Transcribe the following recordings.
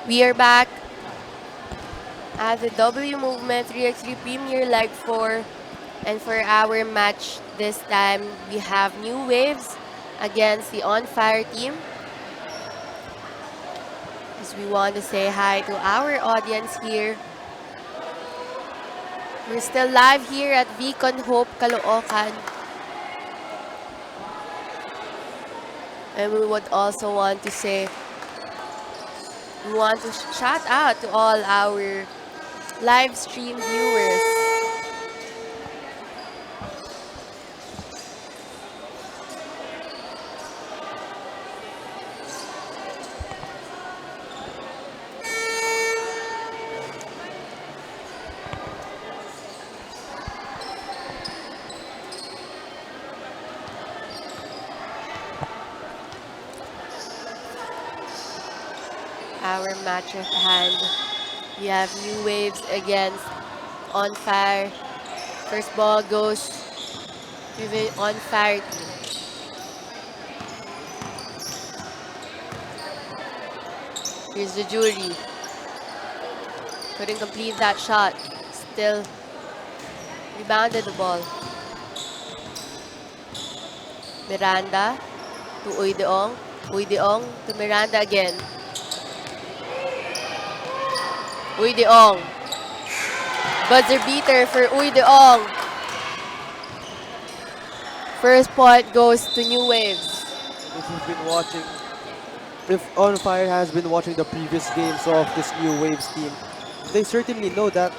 We are back at the WMovement 3x3 Premier Leg 4. And for our match this time, we have New Waves against the On Fire team. As we want to say hi to our audience here. We're still live here at Beacon Hope, Caloocan. And we would also want to say, we want to shout out to all our live stream viewers. Our match at hand. We have New Waves against On Fire. First ball goes to the On Fire team. Here's the jury. Couldn't complete that shot. Still rebounded the ball. Miranda to Uydeong. Uydeong to Miranda again. Uydeong. Buzzer beater for Uydeong. First point goes to New Waves. If you've been watching, if On Fire has been watching the previous games of this New Waves team, they certainly know that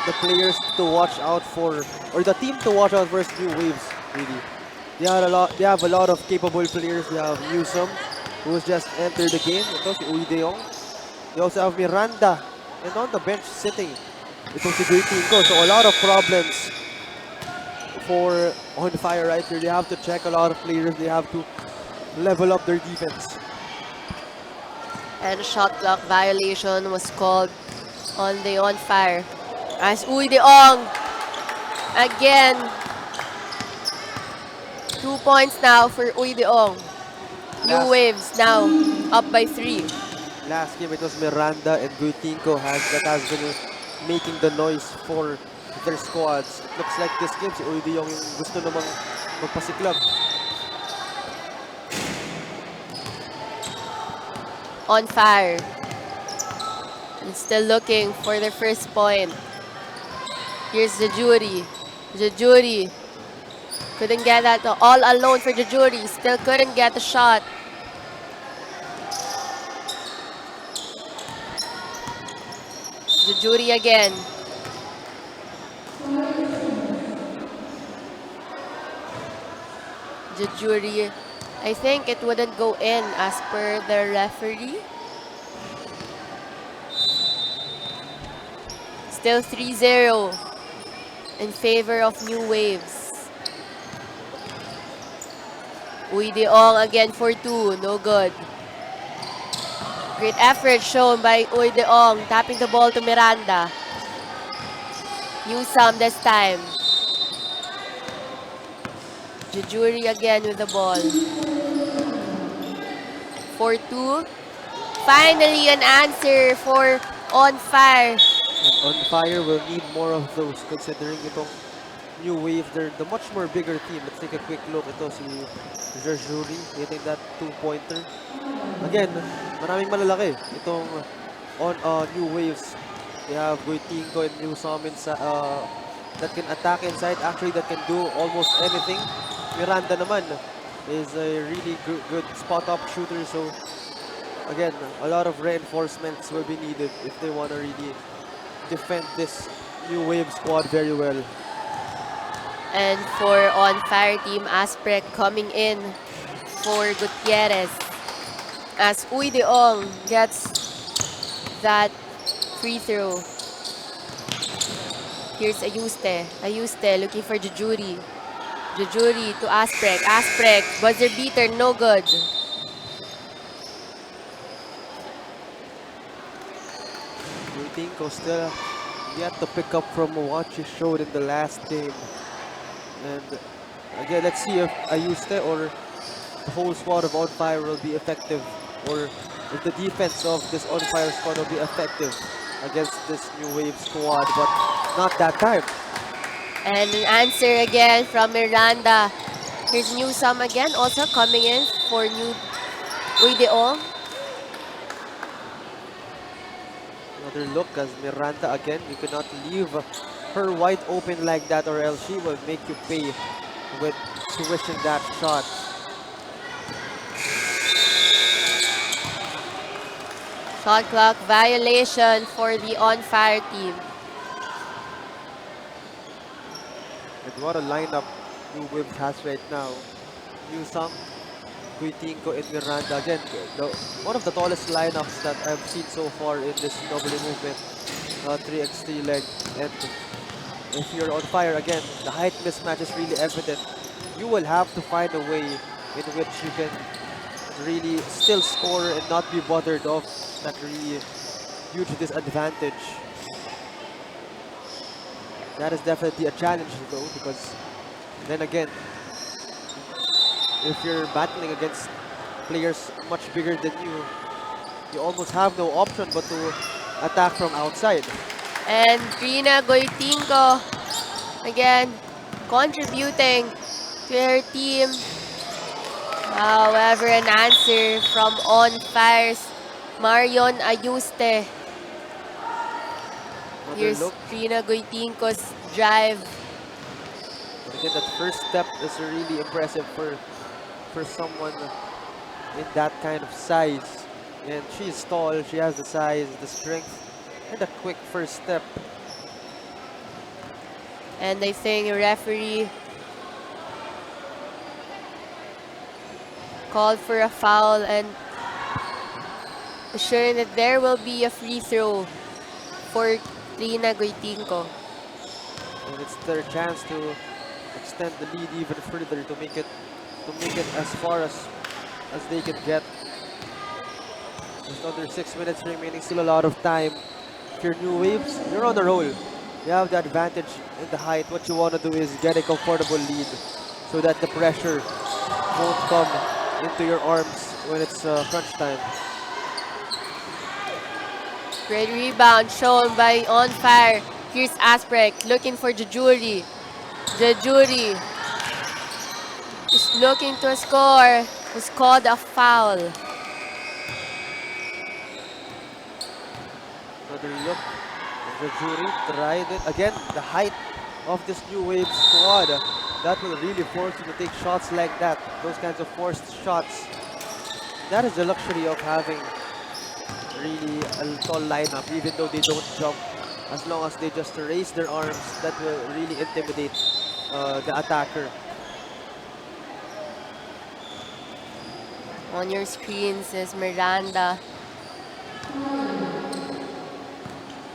the players to watch out for, or the team to watch out for is New Waves, really. They have a lot of capable players. They have Newsom, who has just entered the game. Ito si Uydeong. They also have Miranda, and on the bench sitting, ito si Gurtinko. So a lot of problems for On Fire right here. They have to check a lot of players. They have to level up their defense. And shot clock violation was called on the On Fire. As Uydeong again. 2 points now for Uydeong. New Waves now up by 3. Last game it was Miranda and Gurtinko that has been making the noise for their squads. It looks like this game si Uydeong yung gusto namang magpasiklab. On Fire. And still looking for their first point. Here's the jury. The jury couldn't get that all alone for the jury. Still couldn't get the shot. The jury again. The jury, I think it wouldn't go in as per the referee. Still 3-0 in favor of New Waves. Uydeong again for 2, no good. Great effort shown by Uydeong, tapping the ball to Miranda. Newsom this time. Jujuri again with the ball. 4-2. Finally an answer for On Fire. And On Fire will need more of those considering itong New Wave. They're the much more bigger team. Let's take a quick look. Ito si Jujuri hitting that 2-pointer. Again, maraming malalaki itong New Waves. They have Gurtinko and Newsom that can attack inside. Actually, that can do almost anything. Miranda naman is a really good spot-up shooter. So, again, a lot of reinforcements will be needed if they want to really defend this New Wave squad very well. And for On Fire team, Asprek coming in for Gutierrez. As Uydeong gets that free throw. Here's Ayuste. Ayuste looking for Jujuri. Jujuri to Asprek. Asprek, buzzer beater, no good. Gurtinko still yet to pick up from what she showed in the last game. And again, let's see if Ayuste or the whole squad of On Fire will be effective or if the defense of this On Fire squad will be effective against this New Wave squad, but not that time. And an answer again from Miranda. Here's New Sam again, also coming in for New Uideong. Another look as Miranda again. You cannot leave her wide open like that, or else she will make you pay with swishing that shot. Shot clock violation for the On Fire team. And what a lineup New Wave has right now. Newsong, Guitinko, and Miranda. Again, one of the tallest lineups that I've seen so far in this WMovement 3x3 leg. And if you're On Fire again, the height mismatch is really evident. You will have to find a way in which you can really still score and not be bothered of that really huge disadvantage. That is definitely a challenge though, because then again, if you're battling against players much bigger than you almost have no option but to attack from outside. And Trina Goitinko again contributing to her team. However, an answer from On Fire's Marion Ayuste. Here's Look. Trina Goitinko's drive. And again, that first step is really impressive for someone in that kind of size. And she's tall, she has the size, the strength, and a quick first step. And I think the referee called for a foul and assuring that there will be a free throw for Trina Goitinko. And it's their chance to extend the lead even further, to make it as far as they can get. Just under 6 minutes remaining, still a lot of time. If you're New Waves, you're on the roll. You have the advantage in the height. What you want to do is get a comfortable lead so that the pressure won't come into your arms when it's crunch time. Great rebound shown by On Fire. Here's Asprek looking for Jajuri. Jajuri is looking to score. Was called a foul. Another look. Jajuri tried it. Again, the height of this New Wave squad. That will really force you to take shots like that. Those kinds of forced shots. That is the luxury of having really a tall lineup, even though they don't jump. As long as they just raise their arms, that will really intimidate the attacker. On your screens is Miranda.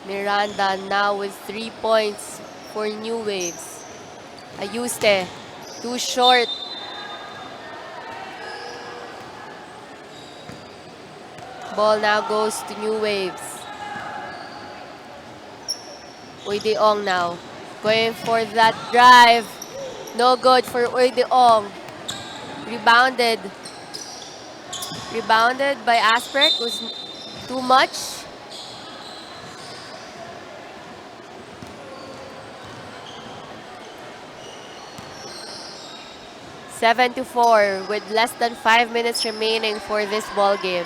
Miranda now with 3 points for New Waves. Ayuste, too short. Ball now goes to New Waves. Uideong now going for that drive. No good for Uideong. Rebounded. Rebounded by Asprek. Was too much. Seven to 4 with less than 5 minutes remaining for this ball game.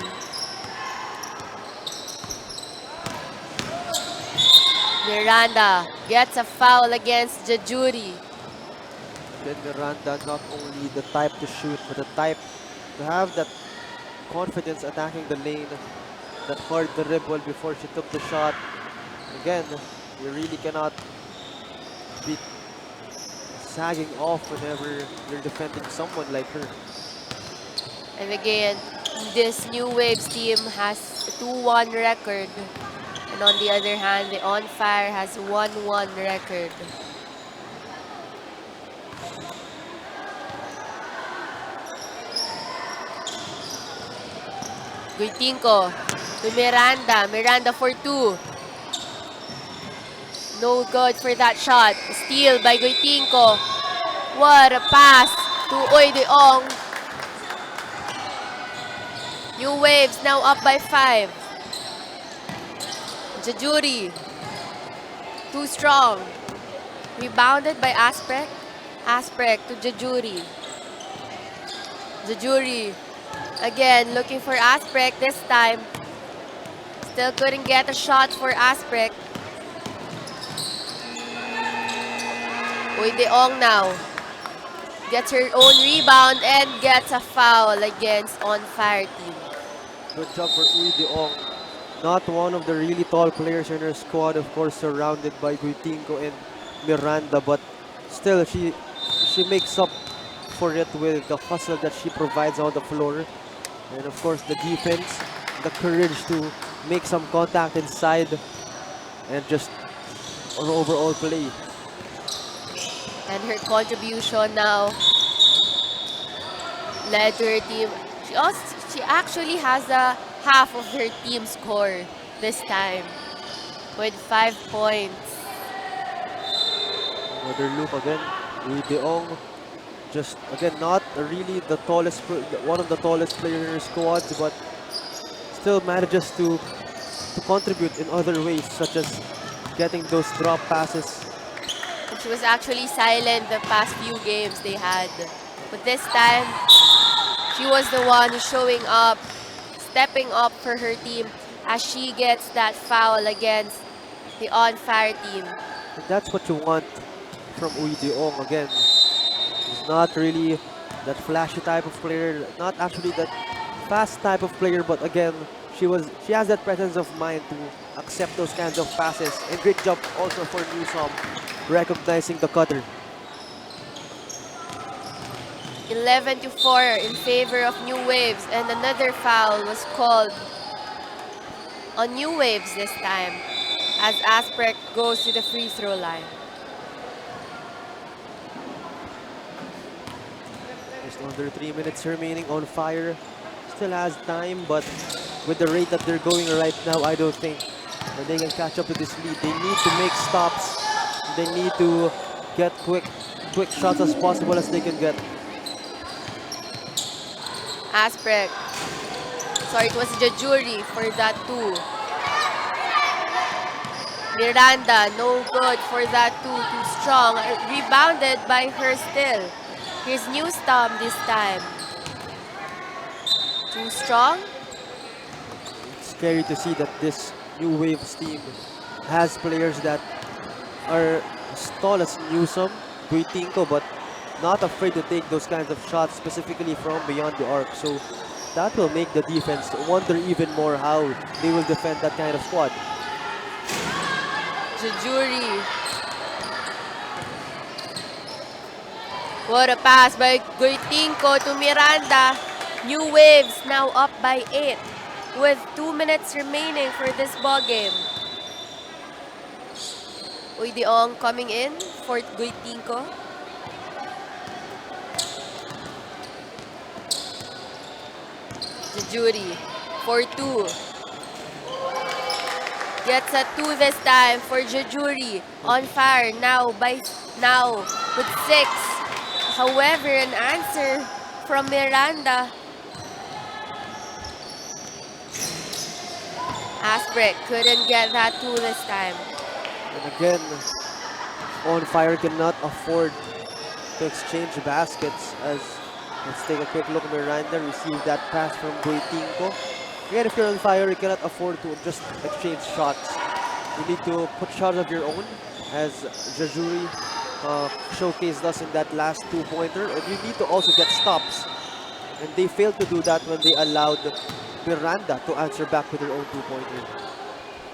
Miranda gets a foul against Jajuri. Then Miranda, not only the type to shoot, but the type to have that confidence attacking the lane, that hard dribble before she took the shot. Again, you really cannot be sagging off whenever you're defending someone like her. And again, this New Waves team has a 2-1 record. And on the other hand, the On Fire has 1-1 record. Guitinko to Miranda. Miranda for 2. No good for that shot. Steal by Guitinko. What a pass to Uideong. New Waves now up by 5. Jajuri, too strong. Rebounded by Aspect. Aspect to Jajuri. Jajuri again looking for Aspect this time. Still couldn't get a shot for Aspect. Uy Deong now gets her own rebound and gets a foul against On Fire team. Good job for Uy Deong. Not one of the really tall players in her squad, of course, surrounded by Guitinco and Miranda, but still she makes up for it with the hustle that she provides on the floor. And of course the defense, the courage to make some contact inside and just an overall play. And her contribution now led to her team. She actually has a half of her team score this time with 5 points. Another look again. Uy Deong, just again not really the tallest, one of the tallest players in her squad, but still manages to contribute in other ways, such as getting those drop passes. And she was actually silent the past few games they had. But this time, she was the one who's showing up, stepping up for her team as she gets that foul against the On Fire team. And that's what you want from Uy Deong again. He's not really that flashy type of player, not actually that fast type of player, but again, she has that presence of mind to accept those kinds of passes. And great job also for Newsom recognizing the cutter. 11-4 in favor of New Waves, and another foul was called on New Waves this time as Aspect goes to the free throw line. Just under 3 minutes remaining. On Fire still has time, but with the rate that they're going right now, I don't think that they can catch up with this lead. They need to make stops. They need to get quick shots as possible as they can get. Aspect. Sorry, it was Jajuri for that too. Miranda, no good for that too strong. Rebounded by her still. Here's Newstom this time. Too strong. It's scary to see that this New Waves team has players that are as tall as Newsom, Guitinco, but not afraid to take those kinds of shots, specifically from beyond the arc. So that will make the defense wonder even more how they will defend that kind of squad. Jajuri. What a pass by Guitinco to Miranda. New Waves now up by 8 with 2 minutes remaining for this ball game. Uy Deong coming in for Guitinco. Jajuri for 2. Gets a 2 this time for Jajuri. On Fire now with 6. However, an answer from Miranda. Aspect couldn't get that 2 this time. And again, On Fire cannot afford to exchange baskets, as let's take a quick look. Miranda received that pass from Guitinco. Again, if you're On Fire, you cannot afford to just exchange shots. You need to put shots of your own, as Jajuri showcased us in that last 2-pointer, and you need to also get stops. And they failed to do that when they allowed Miranda to answer back with her own 2-pointer.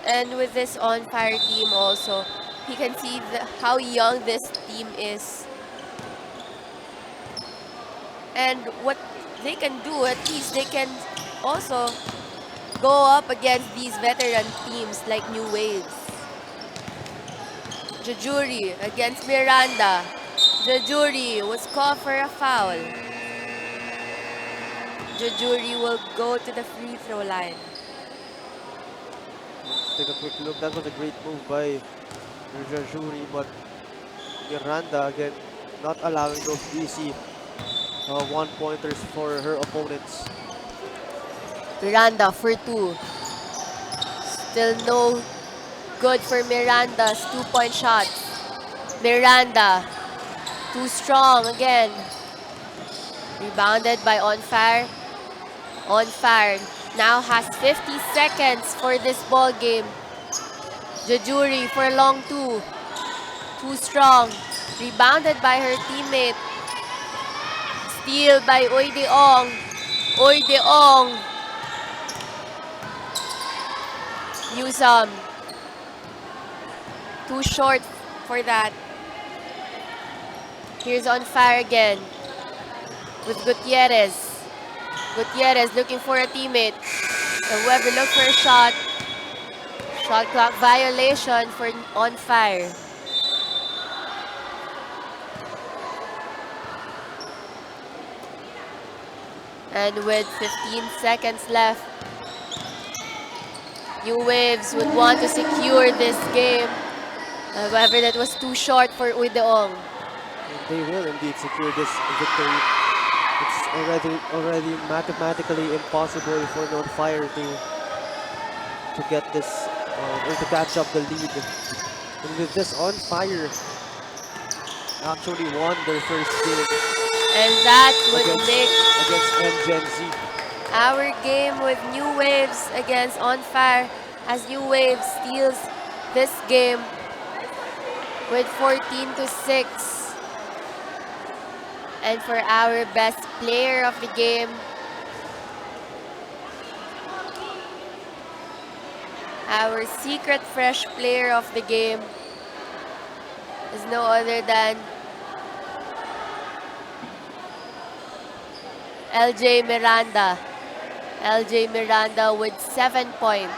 And with this On Fire team also, he can see how young this team is. And what they can do, at least they can also go up against these veteran teams like New Waves. Jajuri against Miranda. Jajuri was called for a foul. Jajuri will go to the free throw line. Let's take a quick look. That was a great move by Jajuri, but Miranda again not allowing those easy 1-pointers for her opponents. Miranda for 2. Still no good for Miranda's 2-point shots. Miranda, too strong again. Rebounded by On Fire. On Fire now has 50 seconds for this ball game. Jajuri for long 2. Too strong. Rebounded by her teammate. Steal by Oideong. Oideong. Newsome. Too short for that. Here's On Fire again with Gutierrez. Gutierrez looking for a teammate. So whoever looked for a shot. Shot clock violation for On Fire. And with 15 seconds left, New Waves would want to secure this game. However, that was too short for Uideong. They will indeed secure this victory. It's already mathematically impossible for Non Fire to get this or to catch up the lead. And with this, On Fire actually won their first game And that would make against Gen Z. our game with New Waves against On Fire, as New Waves steals this game with 14-6. And for our best player of the game, our secret fresh player of the game is no other than LJ Miranda. LJ Miranda with 7 points.